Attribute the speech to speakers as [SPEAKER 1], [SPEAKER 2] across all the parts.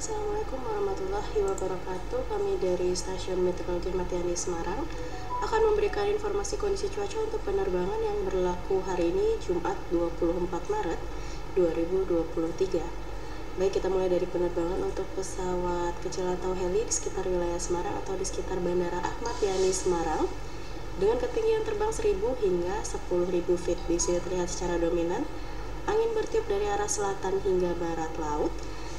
[SPEAKER 1] Assalamualaikum warahmatullahi wabarakatuh. Kami dari Stasiun Meteorologi Ahmad Yani Semarang akan memberikan informasi kondisi cuaca untuk penerbangan yang berlaku hari ini Jumat 24 Maret 2023. Baik, kita mulai dari penerbangan untuk pesawat kecil atau heli di sekitar wilayah Semarang atau di sekitar Bandara Ahmad Yani Semarang dengan ketinggian terbang 1000 hingga 10.000 feet. Di sini terlihat secara dominan angin bertiup dari arah selatan hingga barat laut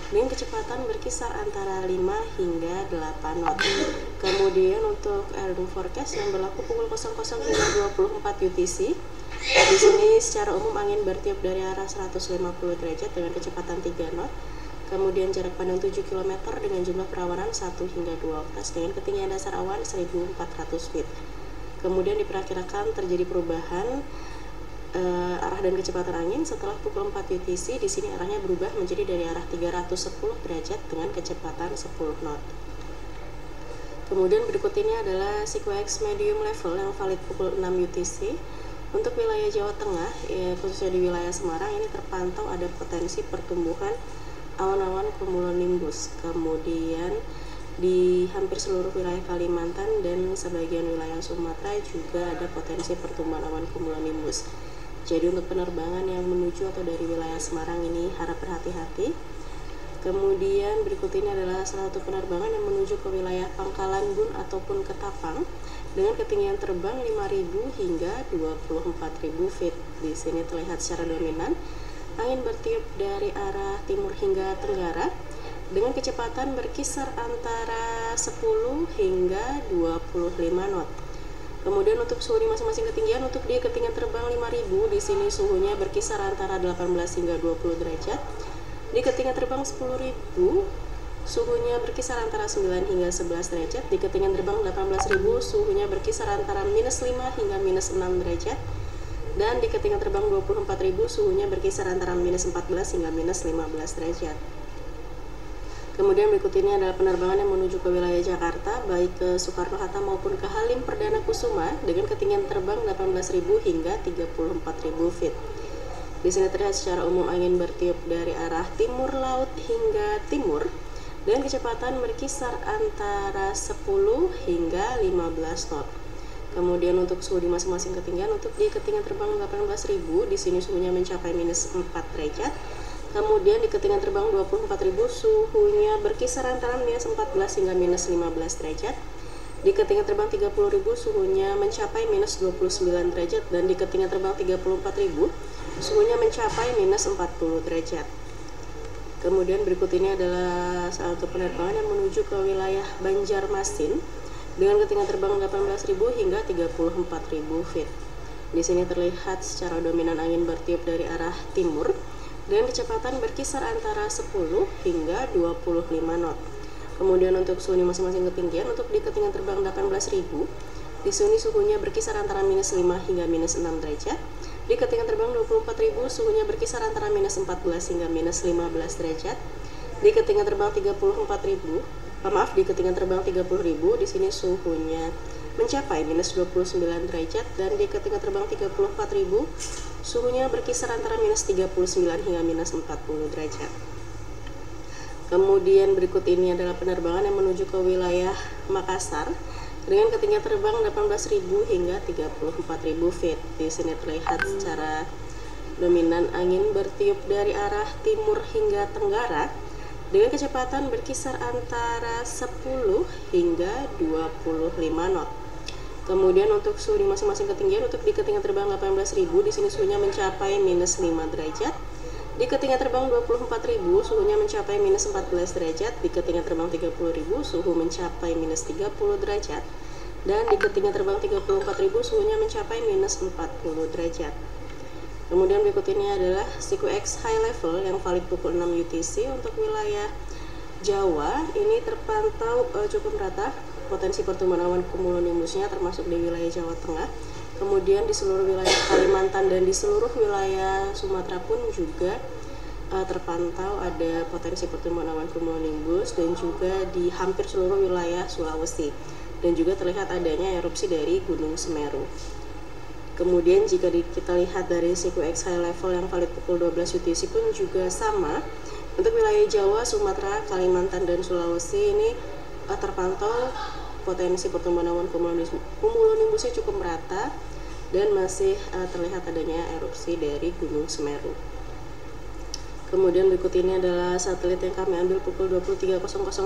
[SPEAKER 1] dengan kecepatan berkisar antara 5 hingga 8 knot. Kemudian untuk aerodrome forecast yang berlaku pukul 00 hingga 24 UTC. Di sini secara umum angin bertiup dari arah 150 derajat dengan kecepatan 3 knot. Kemudian jarak pandang 7 km dengan jumlah perawanan 1 hingga 2 oktas dengan ketinggian dasar awan 1400 feet. Kemudian diperkirakan terjadi perubahan arah dan kecepatan angin setelah pukul 4 UTC. Di sini arahnya berubah menjadi dari arah 310 derajat dengan kecepatan 10 knot. Kemudian berikut ini adalah SIQUEX medium level yang valid pukul 6 UTC. Untuk wilayah Jawa Tengah, khususnya di wilayah Semarang, ini terpantau ada potensi pertumbuhan awan-awan cumulonimbus. Kemudian di hampir seluruh wilayah Kalimantan dan sebagian wilayah Sumatera juga ada potensi pertumbuhan awan cumulonimbus. Jadi untuk penerbangan yang menuju atau dari wilayah Semarang ini harap berhati-hati. Kemudian berikut ini adalah salah satu penerbangan yang menuju ke wilayah Pangkalan Bun ataupun Ketapang dengan ketinggian terbang 5.000 hingga 24.000 feet. Di sini terlihat secara dominan angin bertiup dari arah timur hingga tenggara dengan kecepatan berkisar antara 10 hingga 25 knot. Kemudian untuk suhu di masing-masing ketinggian, untuk di ketinggian terbang 5.000 di sini suhunya berkisar antara 18 hingga 20 derajat. Di ketinggian terbang 10.000 suhunya berkisar antara 9 hingga 11 derajat. Di ketinggian terbang 18.000 suhunya berkisar antara minus 5 hingga minus 6 derajat. Dan di ketinggian terbang 24.000 suhunya berkisar antara minus 14 hingga minus 15 derajat. Kemudian berikut ini adalah penerbangan yang menuju ke wilayah Jakarta, baik ke Soekarno-Hatta maupun ke Halim Perdana Kusuma dengan ketinggian terbang 18.000 hingga 34.000 feet. Di sini terlihat secara umum angin bertiup dari arah timur laut hingga timur dengan kecepatan berkisar antara 10 hingga 15 knot. Kemudian untuk suhu di masing-masing ketinggian, untuk di ketinggian terbang 18.000 di sini suhunya mencapai minus 4 derajat. Kemudian di ketinggian terbang 24.000 suhunya berkisar antara minus 14 hingga minus 15 derajat. Di ketinggian terbang 30.000 suhunya mencapai minus 29 derajat. Dan di ketinggian terbang 34.000 suhunya mencapai minus 40 derajat. Kemudian berikut ini adalah salah satu penerbangan yang menuju ke wilayah Banjarmasin dengan ketinggian terbang 18.000 hingga 34.000 feet. Di sini terlihat secara dominan angin bertiup dari arah timur dengan kecepatan berkisar antara 10 hingga 25 knot. Kemudian untuk suhu masing-masing ketinggian, untuk di ketinggian terbang 18.000 di sini suhunya berkisar antara minus 5 hingga minus 6 derajat. Di ketinggian terbang 24.000 suhunya berkisar antara minus 14 hingga minus 15 derajat. Di ketinggian terbang 34.000, di ketinggian terbang 30.000 di sini suhunya mencapai minus 29 derajat. Dan di ketinggian terbang 34.000 suhunya berkisar antara minus 39 hingga minus 40 derajat. Kemudian berikut ini adalah penerbangan yang menuju ke wilayah Makassar dengan ketinggian terbang 18.000 hingga 34.000 feet. Di sini terlihat secara dominan angin bertiup dari arah timur hingga tenggara dengan kecepatan berkisar antara 10 hingga 25 knot. Kemudian untuk suhu di masing-masing ketinggian, untuk di ketinggian terbang 18.000 di sini suhunya mencapai minus 5 derajat. Di ketinggian terbang 24.000 suhunya mencapai minus 14 derajat. Di ketinggian terbang 30.000 suhu mencapai minus 30 derajat. Dan di ketinggian terbang 34.000 suhunya mencapai minus 40 derajat. Kemudian berikut ini adalah SIQUEX high level yang valid pukul 6 UTC. Untuk wilayah Jawa ini terpantau cukup merata potensi pertumbuhan awan cumulonimbusnya, termasuk di wilayah Jawa Tengah. Kemudian di seluruh wilayah Kalimantan dan di seluruh wilayah Sumatera pun juga terpantau ada potensi pertumbuhan awan cumulonimbus, dan juga di hampir seluruh wilayah Sulawesi, dan juga terlihat adanya erupsi dari Gunung Semeru. Kemudian jika kita lihat dari SIQUEX high level yang valid pukul 12 UTC pun juga sama. Untuk wilayah Jawa, Sumatera, Kalimantan, dan Sulawesi ini terpantau potensi pertumbuhan awan cumulonimbusnya cukup merata dan masih terlihat adanya erupsi dari Gunung Semeru. Kemudian berikut ini adalah satelit yang kami ambil pukul 23.00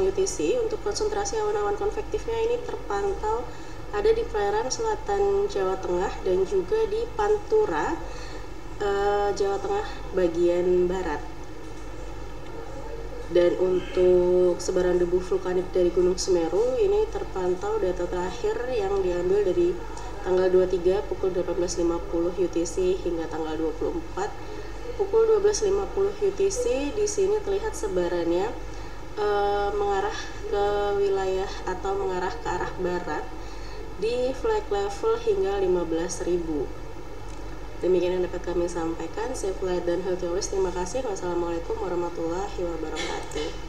[SPEAKER 1] UTC. Untuk konsentrasi awan-awan konvektifnya ini terpantau ada di perairan selatan Jawa Tengah dan juga di Pantura, Jawa Tengah bagian barat. Dan untuk sebaran debu vulkanik dari Gunung Semeru ini terpantau data terakhir yang diambil dari tanggal 23 pukul 18.50 UTC hingga tanggal 24 pukul 12.50 UTC. Di sini terlihat sebarannya mengarah ke wilayah atau mengarah ke arah barat di flag level hingga 15.000. Demikian yang dapat kami sampaikan. Safe flight dan healthy always. Terima kasih. Wassalamualaikum warahmatullahi wabarakatuh.